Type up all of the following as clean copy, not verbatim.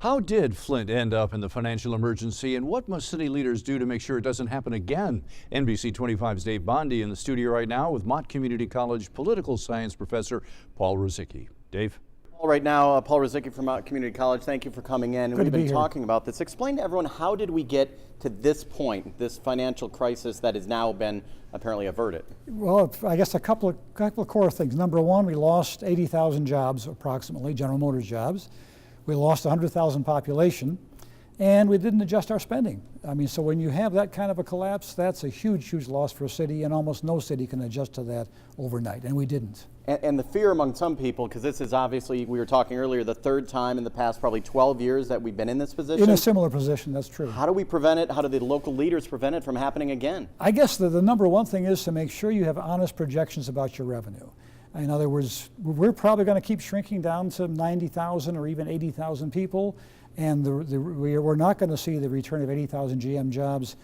How did Flint end up in the financial emergency, and what must city leaders do to make sure it doesn't happen again? NBC 25's Dave Bondy in the studio right now with Mott Community College political science professor Paul Rozycki. Dave? Right now, Paul Rozycki from Mott Community College, thank you for coming in. Good to be We've been here. talking about this. Explain to everyone, how did we get to this point, this financial crisis that has now been apparently averted? Well, I guess a couple of core things. Number one, we lost 80,000 jobs, approximately, General Motors jobs. We lost 100,000 population, and we didn't adjust our spending. I mean, so when you have that kind of a collapse, that's a huge, huge loss for a city, and almost no city can adjust to that overnight, and we didn't. And the fear among some people, because this is obviously, we were talking earlier, the third time in the past probably 12 years that we've been in this position. In a similar position, that's true. How do we prevent it? How do the local leaders prevent it from happening again? I guess the number one thing is to make sure you have honest projections about your revenue. In other words, we're probably going to keep shrinking down to 90,000 or even 80,000 people, and we're not going to see the return of 80,000 GM jobs.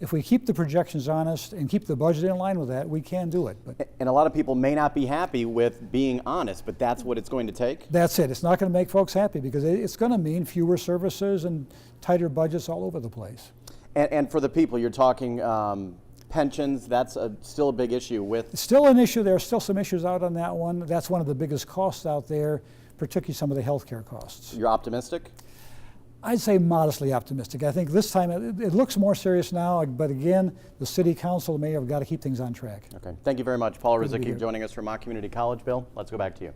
If we keep the projections honest and keep the budget in line with that, we can do it. And a lot of people may not be happy with being honest, but that's what it's going to take? That's it. It's not going to make folks happy because it's going to mean fewer services and tighter budgets all over the place. And for the people, you're talking pensions, that's still a big issue with... It's still an issue. There are still some issues out on that one. That's one of the biggest costs out there, particularly some of the healthcare costs. You're optimistic? I'd say modestly optimistic. I think this time it looks more serious now, but again, the city council and mayor have got to keep things on track. Okay. Thank you very much. Paul Rozycki joining us from Mott Community College. Bill, let's go back to you.